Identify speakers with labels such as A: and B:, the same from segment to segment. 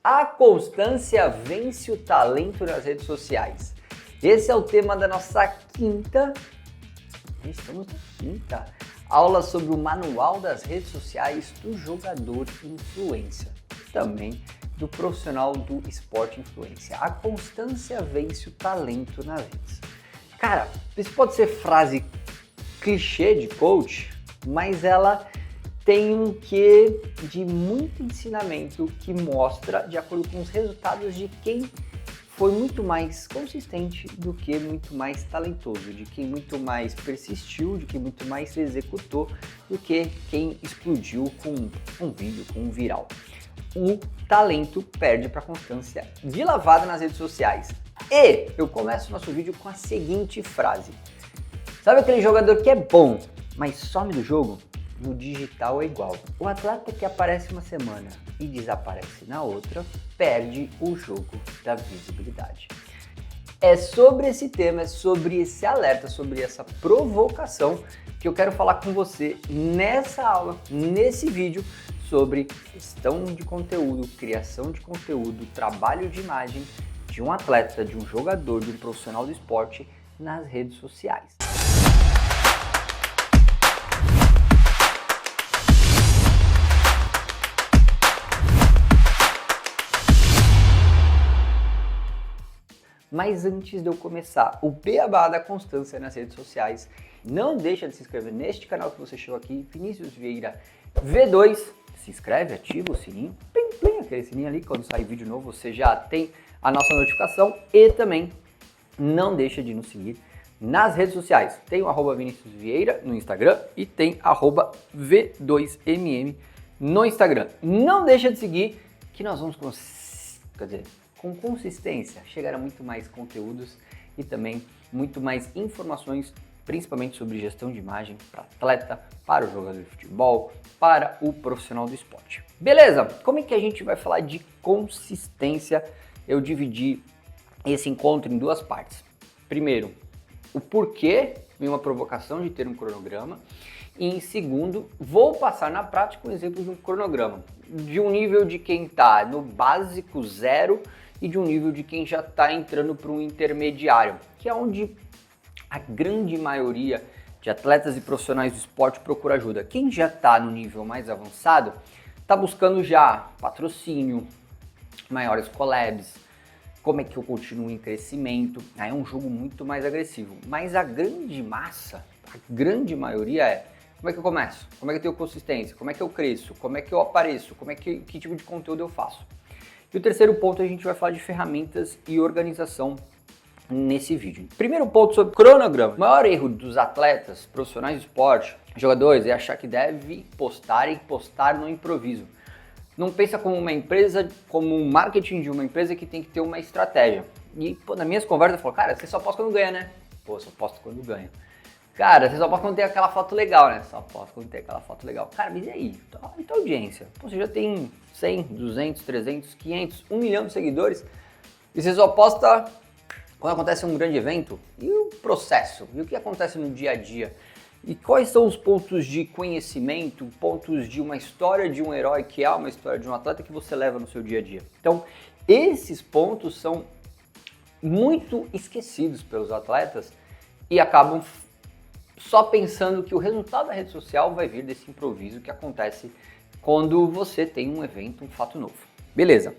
A: A constância vence o talento nas redes sociais. Esse é o tema da nossa quinta aula sobre o manual das redes sociais do jogador influencer, também do profissional do esporte influência. A constância vence o talento nas redes. Cara, isso pode ser frase clichê de coach, mas ela tem um quê de muito ensinamento que mostra, de acordo com os resultados, de quem foi muito mais consistente do que muito mais talentoso, de quem muito mais persistiu, de quem muito mais se executou do que quem explodiu com um vídeo, com um viral. O talento perde para a constância de lavada nas redes sociais. E eu começo o nosso vídeo com a seguinte frase. Sabe aquele jogador que é bom, mas some do jogo? No digital é igual. O atleta que aparece uma semana e desaparece na outra, perde o jogo da visibilidade. É sobre esse tema, é sobre esse alerta, sobre essa provocação que eu quero falar com você nessa aula, nesse vídeo, sobre gestão de conteúdo, criação de conteúdo, trabalho de imagem de um atleta, de um jogador, de um profissional do esporte nas redes sociais. Mas antes de eu começar o beabá da constância nas redes sociais, não deixa de se inscrever neste canal que você chegou aqui, Vinícius Vieira V2. Se inscreve, ativa o sininho, plim, plim, aquele sininho ali, quando sair vídeo novo você já tem a nossa notificação. E também não deixa de nos seguir nas redes sociais. Tem o @Vinícius Vieira no Instagram e tem @V2MM no Instagram. Não deixa de seguir que nós vamos com consistência, chegar a muito mais conteúdos e também muito mais informações, principalmente sobre gestão de imagem para atleta, para o jogador de futebol, para o profissional do esporte. Beleza? Como é que a gente vai falar de consistência? Eu dividi esse encontro em duas partes. Primeiro, o porquê de uma provocação de ter um cronograma. E em segundo, vou passar na prática um exemplo de um cronograma, de um nível de quem está no básico zero e de um nível de quem já está entrando para um intermediário, que é onde a grande maioria de atletas e profissionais do esporte procura ajuda. Quem já está no nível mais avançado está buscando já patrocínio, maiores collabs, como é que eu continuo em crescimento. Aí é um jogo muito mais agressivo, mas a grande massa, a grande maioria é: como é que eu começo? Como é que eu tenho consistência? Como é que eu cresço? Como é que eu apareço? Que tipo de conteúdo eu faço? E o terceiro ponto, a gente vai falar de ferramentas e organização nesse vídeo. Primeiro ponto sobre cronograma. O maior erro dos atletas, profissionais de esporte, jogadores, é achar que deve postar e postar no improviso. Não pensa como uma empresa, como um marketing de uma empresa que tem que ter uma estratégia. E nas minhas conversas eu falo, cara, você só posta quando ganha, né? Pô, só posto quando ganha. Cara, você só posta quando tem aquela foto legal, né? Só posta quando tem aquela foto legal. Cara, mas e aí? Então audiência. Pô, você já tem 100, 200, 300, 500, 1 milhão de seguidores e você só posta quando acontece um grande evento. E o processo? E o que acontece no dia a dia? E quais são os pontos de conhecimento, pontos de uma história de um herói que é uma história de um atleta que você leva no seu dia a dia? Então, esses pontos são muito esquecidos pelos atletas e acabam só pensando que o resultado da rede social vai vir desse improviso que acontece quando você tem um evento, um fato novo. Beleza.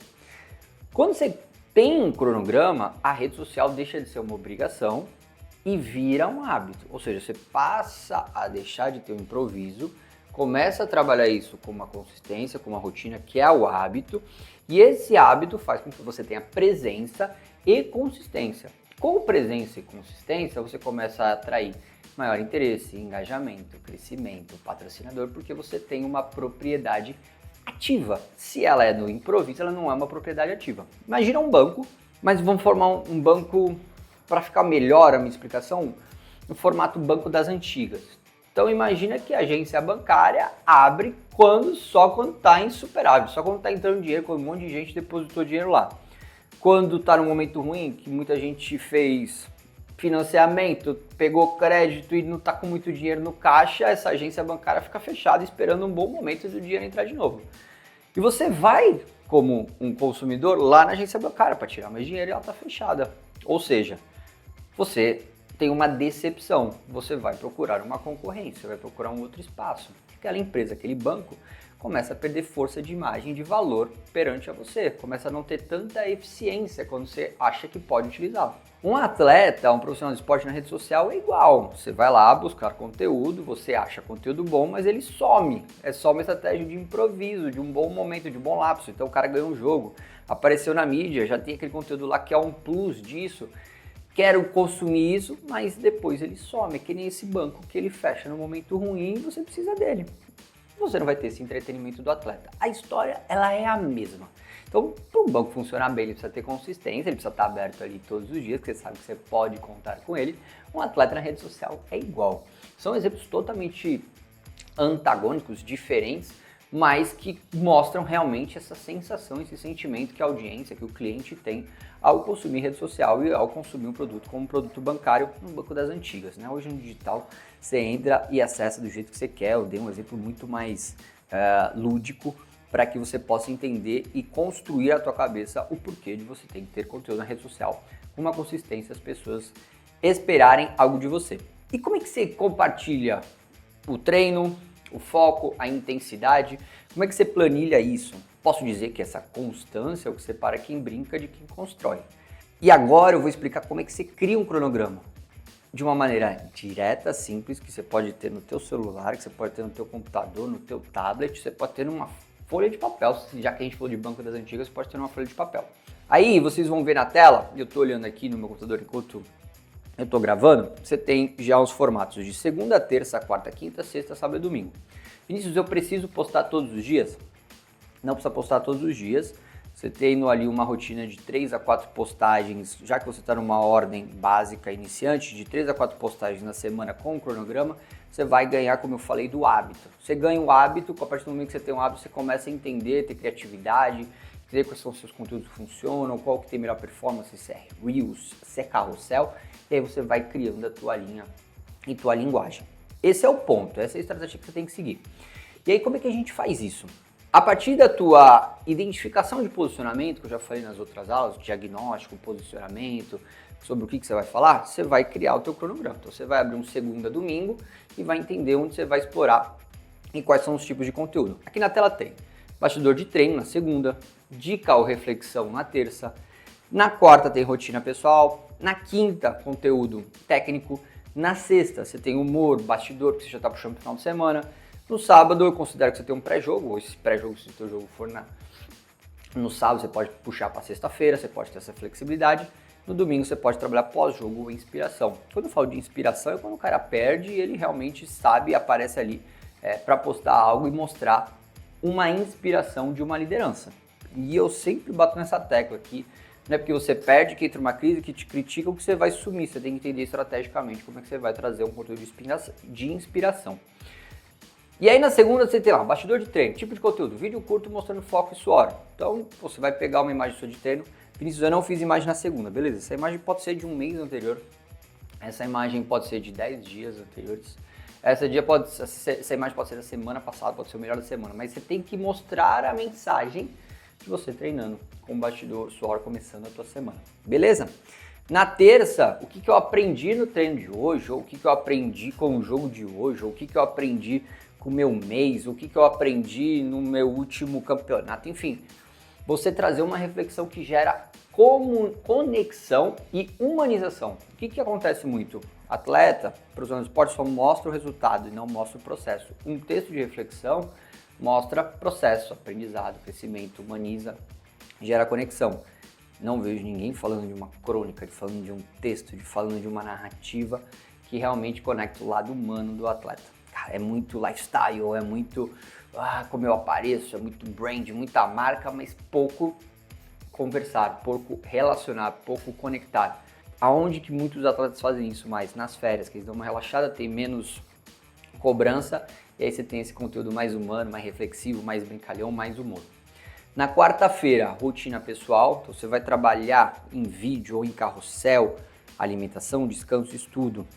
A: Quando você tem um cronograma, a rede social deixa de ser uma obrigação e vira um hábito. Ou seja, você passa a deixar de ter um improviso, começa a trabalhar isso com uma consistência, com uma rotina que é o hábito, e esse hábito faz com que você tenha presença e consistência. Com presença e consistência, você começa a atrair maior interesse, engajamento, crescimento, patrocinador, porque você tem uma propriedade ativa. Se ela é no improviso, ela não é uma propriedade ativa. Imagina um banco, mas vamos formar um banco, para ficar melhor a minha explicação, no formato banco das antigas. Então imagina que a agência bancária abre só quando está em superávit, só quando está entrando dinheiro, quando um monte de gente depositou dinheiro lá. Quando está num momento ruim, que muita gente fez financiamento, pegou crédito e não está com muito dinheiro no caixa, essa agência bancária fica fechada esperando um bom momento do dinheiro entrar de novo. E você vai como um consumidor lá na agência bancária para tirar mais dinheiro e ela está fechada. Ou seja, você tem uma decepção, você vai procurar uma concorrência, vai procurar um outro espaço. Aquela empresa, aquele banco, começa a perder força de imagem, de valor perante a você, começa a não ter tanta eficiência quando você acha que pode utilizá-lo. Um atleta, um profissional de esporte na rede social é igual, você vai lá buscar conteúdo, você acha conteúdo bom, mas ele some, é só uma estratégia de improviso, de um bom momento, de um bom lapso. Então o cara ganhou um jogo, apareceu na mídia, já tem aquele conteúdo lá que é um plus disso, quero consumir isso, mas depois ele some, é que nem esse banco que ele fecha no momento ruim e você precisa dele. Você não vai ter esse entretenimento do atleta. A história, ela é a mesma. Então, para o banco funcionar bem, ele precisa ter consistência, ele precisa estar aberto ali todos os dias, porque você sabe que você pode contar com ele. Um atleta na rede social é igual. São exemplos totalmente antagônicos, diferentes, mas que mostram realmente essa sensação, esse sentimento que a audiência, que o cliente tem ao consumir rede social e ao consumir um produto como um produto bancário no banco das antigas, né? Hoje no digital você entra e acessa do jeito que você quer. Eu dei um exemplo muito mais lúdico para que você possa entender e construir a tua cabeça o porquê de você ter que ter conteúdo na rede social com uma consistência, as pessoas esperarem algo de você. E como é que você compartilha o treino, o foco, a intensidade? Como é que você planilha isso? Posso dizer que essa constância é o que separa quem brinca de quem constrói. E agora eu vou explicar como é que você cria um cronograma de uma maneira direta, simples, que você pode ter no teu celular, que você pode ter no teu computador, no teu tablet, você pode ter numa folha de papel. Já que a gente falou de banco das antigas, você pode ter numa folha de papel. Aí vocês vão ver na tela, eu estou olhando aqui no meu computador enquanto eu estou gravando, você tem já os formatos de segunda, terça, quarta, quinta, sexta, sábado e domingo. Vinícius, eu preciso postar todos os dias? Não precisa postar todos os dias. Você tendo ali uma rotina de 3 a 4 postagens, já que você está numa ordem básica iniciante, de 3 a 4 postagens na semana com o cronograma, você vai ganhar, como eu falei, do hábito. Você ganha o hábito, a partir do momento que você tem um hábito, você começa a entender, ter criatividade, entender quais são os seus conteúdos que funcionam, qual que tem melhor performance, se é Reels, se é carrossel, e aí você vai criando a tua linha e tua linguagem. Esse é o ponto, essa é a estratégia que você tem que seguir. E aí como é que a gente faz isso? A partir da tua identificação de posicionamento, que eu já falei nas outras aulas, diagnóstico, posicionamento, sobre o que você vai falar, você vai criar o teu cronograma. Então você vai abrir um segunda, domingo e vai entender onde você vai explorar e quais são os tipos de conteúdo. Aqui na tela tem bastidor de treino na segunda, dica ou reflexão na terça, na quarta tem rotina pessoal, na quinta conteúdo técnico, na sexta você tem humor, bastidor, que você já está puxando pro final de semana. No sábado eu considero que você tem um pré-jogo, ou esse pré-jogo, se o teu jogo for no sábado, você pode puxar para sexta-feira, você pode ter essa flexibilidade. No domingo você pode trabalhar pós-jogo ou inspiração. Quando eu falo de inspiração é quando o cara perde e ele realmente sabe e aparece ali para postar algo e mostrar uma inspiração de uma liderança. E eu sempre bato nessa tecla aqui, não é porque você perde que entra uma crise que te critica o que você vai sumir, você tem que entender estrategicamente como é que você vai trazer um conteúdo de inspiração. E aí na segunda você tem lá, bastidor de treino, tipo de conteúdo, vídeo curto mostrando foco e suor. Então você vai pegar uma imagem sua de treino. Vinícius, eu não fiz imagem na segunda, beleza? Essa imagem pode ser de um mês anterior, essa imagem pode ser de 10 dias anteriores, essa imagem pode ser da semana passada, pode ser o melhor da semana, mas você tem que mostrar a mensagem de você treinando com bastidor, suor, começando a tua semana, beleza? Na terça, o que eu aprendi no treino de hoje, ou o que eu aprendi com o jogo de hoje, ou o que eu aprendi com o meu mês, o que eu aprendi no meu último campeonato, enfim, você trazer uma reflexão que gera conexão e humanização. O que acontece muito? Atleta, profissional de esporte, só mostra o resultado e não mostra o processo. Um texto de reflexão mostra processo, aprendizado, crescimento, humaniza, gera conexão. Não vejo ninguém falando de uma crônica, falando de um texto, falando de uma narrativa que realmente conecta o lado humano do atleta. Cara, é muito lifestyle, é muito como eu apareço, é muito brand, muita marca, mas pouco conversar, pouco relacionar, pouco conectar. Aonde que muitos atletas fazem isso mais? Nas férias, que eles dão uma relaxada, tem menos cobrança, e aí você tem esse conteúdo mais humano, mais reflexivo, mais brincalhão, mais humor. Na quarta-feira, rotina pessoal, então você vai trabalhar em vídeo ou em carrossel, alimentação, descanso, estudo.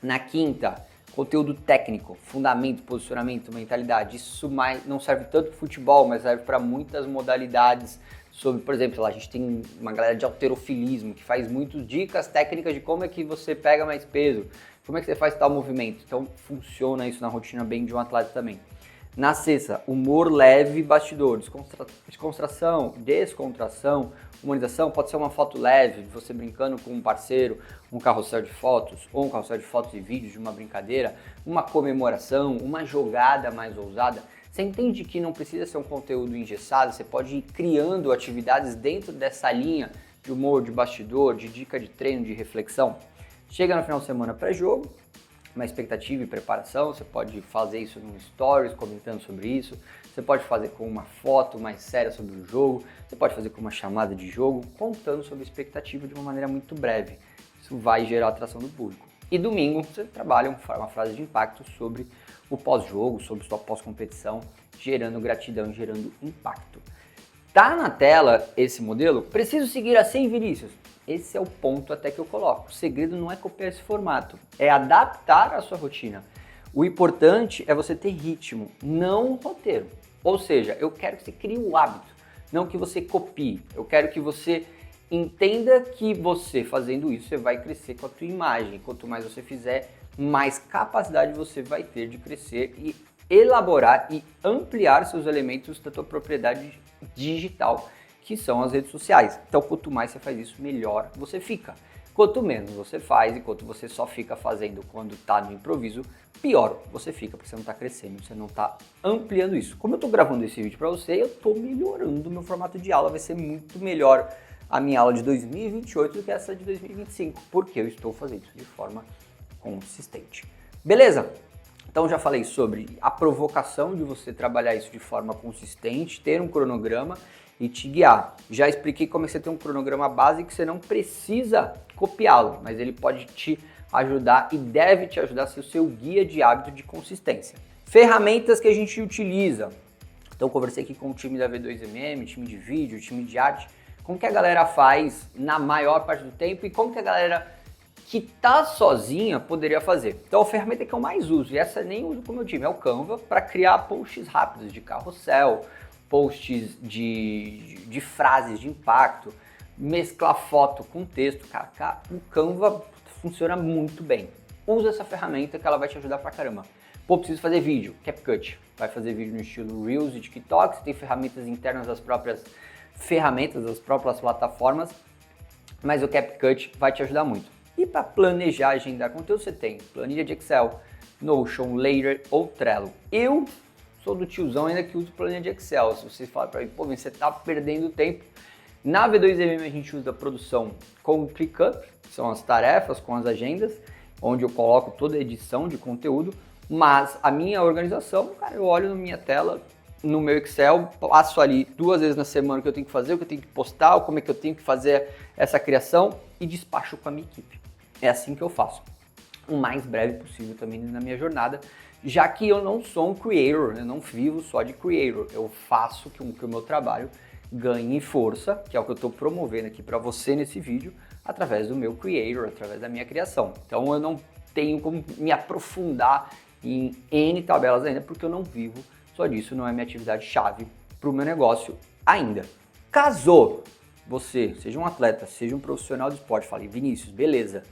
A: Na quinta, Conteúdo técnico, fundamento, posicionamento, mentalidade, isso não serve tanto para futebol, mas serve para muitas modalidades. Sobre, por exemplo, a gente tem uma galera de halterofilismo que faz muitas dicas técnicas de como é que você pega mais peso, como é que você faz tal movimento. Então funciona isso na rotina bem de um atleta também. Na sexta, humor leve, bastidor, descontração, humanização, pode ser uma foto leve, você brincando com um parceiro, um carrossel de fotos, ou um carrossel de fotos e vídeos de uma brincadeira, uma comemoração, uma jogada mais ousada. Você entende que não precisa ser um conteúdo engessado, você pode ir criando atividades dentro dessa linha de humor, de bastidor, de dica de treino, de reflexão. Chega no final de semana pré-jogo, uma expectativa e preparação, você pode fazer isso no stories, comentando sobre isso, você pode fazer com uma foto mais séria sobre o jogo, você pode fazer com uma chamada de jogo, contando sobre a expectativa de uma maneira muito breve. Isso vai gerar atração do público. E domingo você trabalha uma frase de impacto sobre o pós-jogo, sobre sua pós-competição, gerando gratidão, gerando impacto. Tá na tela esse modelo? Preciso seguir assim, Vinícius? Esse é o ponto até que eu coloco. O segredo não é copiar esse formato, é adaptar a sua rotina. O importante é você ter ritmo, não um roteiro. Ou seja, eu quero que você crie um hábito, não que você copie. Eu quero que você entenda que você fazendo isso, você vai crescer com a tua imagem. Quanto mais você fizer, mais capacidade você vai ter de crescer e elaborar e ampliar seus elementos da tua propriedade digital, que são as redes sociais. Então, quanto mais você faz isso, melhor você fica. Quanto menos você faz e quanto você só fica fazendo quando está no improviso, pior você fica, porque você não está crescendo, você não está ampliando isso. Como eu estou gravando esse vídeo para você, eu estou melhorando o meu formato de aula, vai ser muito melhor a minha aula de 2028 do que essa de 2025, porque eu estou fazendo isso de forma consistente. Beleza? Então já falei sobre a provocação de você trabalhar isso de forma consistente, ter um cronograma e te guiar. Já expliquei como é que você tem um cronograma base que você não precisa copiá-lo, mas ele pode te ajudar e deve te ajudar a ser o seu guia de hábito de consistência. Ferramentas que a gente utiliza. Então conversei aqui com o time da V2MM, time de vídeo, time de arte, como que a galera faz na maior parte do tempo e como que a galera que tá sozinha poderia fazer. Então a ferramenta que eu mais uso, e essa nem uso com o meu time, é o Canva, para criar posts rápidos de carrossel, posts de frases de impacto, mesclar foto com texto. Cara, o Canva funciona muito bem. Usa essa ferramenta que ela vai te ajudar pra caramba. Pô, preciso fazer vídeo, CapCut. Vai fazer vídeo no estilo Reels e TikTok, você tem ferramentas internas das próprias ferramentas, das próprias plataformas, mas o CapCut vai te ajudar muito. E para planejar, agendar conteúdo, você tem planilha de Excel, Notion, Later ou Trello. Eu sou do tiozão ainda que uso planilha de Excel. Se você fala para mim, pô, você está perdendo tempo. Na V2MM a gente usa a produção com o ClickUp, que são as tarefas com as agendas, onde eu coloco toda a edição de conteúdo, mas a minha organização, cara, eu olho na minha tela, no meu Excel, passo ali 2 vezes na semana o que eu tenho que fazer, o que eu tenho que postar, como é que eu tenho que fazer essa criação e despacho com a minha equipe. É assim que eu faço, o mais breve possível também na minha jornada, já que eu não sou um creator, eu não vivo só de creator, eu faço que o meu trabalho ganhe força, que é o que eu estou promovendo aqui para você nesse vídeo, através do meu creator, através da minha criação. Então eu não tenho como me aprofundar em N tabelas ainda, porque eu não vivo só disso, não é minha atividade chave para o meu negócio ainda. Caso você seja um atleta, seja um profissional de esporte, fale, Vinícius, beleza,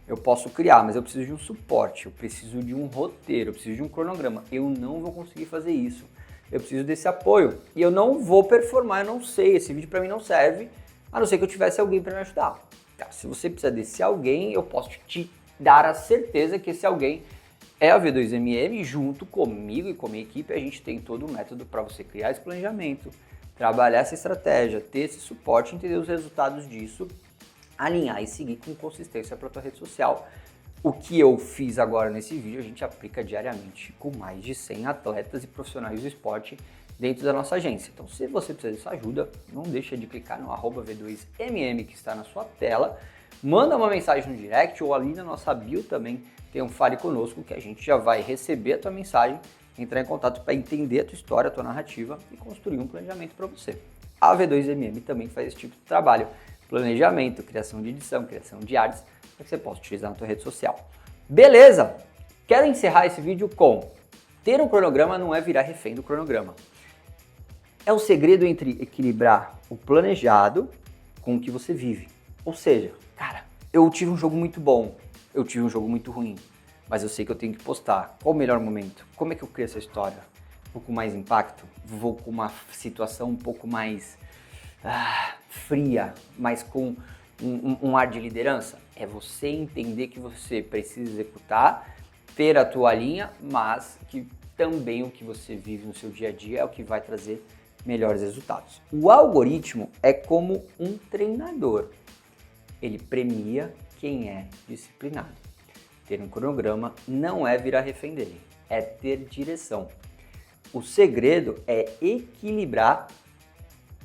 A: eu posso criar, mas eu preciso de um suporte, eu preciso de um roteiro, eu preciso de um cronograma. Eu não vou conseguir fazer isso. Eu preciso desse apoio e eu não vou performar, eu não sei, esse vídeo para mim não serve, a não ser que eu tivesse alguém para me ajudar. Tá, se você precisa desse alguém, eu posso te dar a certeza que esse alguém é a V2MM, junto comigo e com a minha equipe, a gente tem todo o método para você criar esse planejamento, trabalhar essa estratégia, ter esse suporte, entender os resultados disso, alinhar e seguir com consistência para a tua rede social. O que eu fiz agora nesse vídeo, a gente aplica diariamente com mais de 100 atletas e profissionais do esporte dentro da nossa agência. Então, se você precisa dessa ajuda, não deixa de clicar no @V2MM que está na sua tela, manda uma mensagem no direct ou ali na nossa bio também tem um Fale Conosco que a gente já vai receber a tua mensagem, entrar em contato para entender a tua história, a tua narrativa e construir um planejamento para você. A V2MM também faz esse tipo de trabalho. Planejamento, criação de edição, criação de artes, para que você possa utilizar na tua rede social. Beleza? Quero encerrar esse vídeo com: ter um cronograma não é virar refém do cronograma. É o segredo entre equilibrar o planejado com o que você vive. Ou seja, cara, eu tive um jogo muito bom, eu tive um jogo muito ruim, mas eu sei que eu tenho que postar. Qual o melhor momento? Como é que eu crio essa história? Vou com mais impacto? Vou com uma situação um pouco mais fria, mas com um ar de liderança? É você entender que você precisa executar, ter a tua linha, mas que também o que você vive no seu dia a dia é o que vai trazer melhores resultados. O algoritmo é como um treinador. Ele premia quem é disciplinado. Ter um cronograma não é virar refém dele, é ter direção. O segredo é equilibrar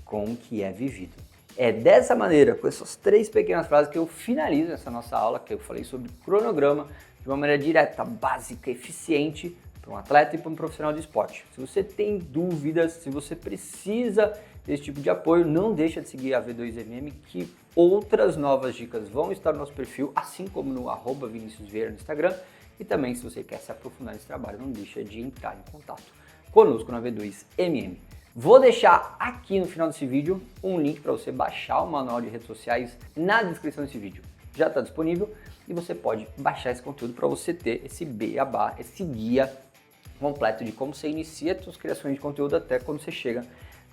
A: com o que é vivido. É dessa maneira, com essas 3 pequenas frases, que eu finalizo essa nossa aula, que eu falei sobre cronograma, de uma maneira direta, básica, eficiente, para um atleta e para um profissional de esporte. Se você tem dúvidas, se você precisa desse tipo de apoio, não deixa de seguir a V2MM, que outras novas dicas vão estar no nosso perfil, assim como no @ViniciusVieira no Instagram. E também, se você quer se aprofundar nesse trabalho, não deixa de entrar em contato conosco na V2MM. Vou deixar aqui no final desse vídeo um link para você baixar o manual de redes sociais na descrição desse vídeo. Já está disponível e você pode baixar esse conteúdo para você ter esse beabá, esse guia completo de como você inicia as suas criações de conteúdo até quando você chega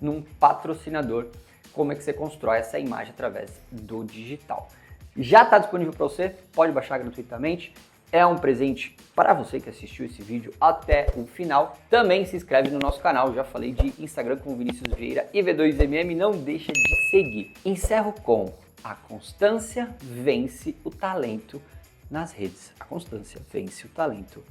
A: num patrocinador, como é que você constrói essa imagem através do digital. Já está disponível para você, pode baixar gratuitamente. É um presente para você que assistiu esse vídeo até o final. Também se inscreve no nosso canal, já falei de Instagram com Vinícius Vieira e V2MM, não deixa de seguir. Encerro com: a constância vence o talento nas redes. A constância vence o talento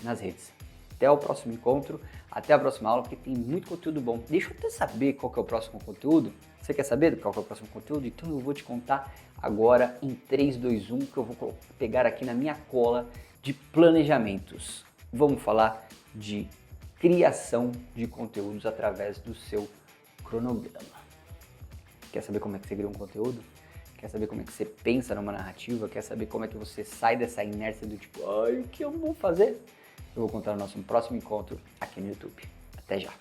A: nas redes. Até o próximo encontro, até a próxima aula, porque tem muito conteúdo bom. Deixa eu até saber qual que é o próximo conteúdo. Você quer saber qual que é o próximo conteúdo? Então eu vou te contar agora em 3, 2, 1, que eu vou pegar aqui na minha cola de planejamentos. Vamos falar de criação de conteúdos através do seu cronograma. Quer saber como é que você cria um conteúdo? Quer saber como é que você pensa numa narrativa? Quer saber como é que você sai dessa inércia do tipo, ai, o que eu vou fazer? Eu vou contar no nosso próximo encontro aqui no YouTube. Até já!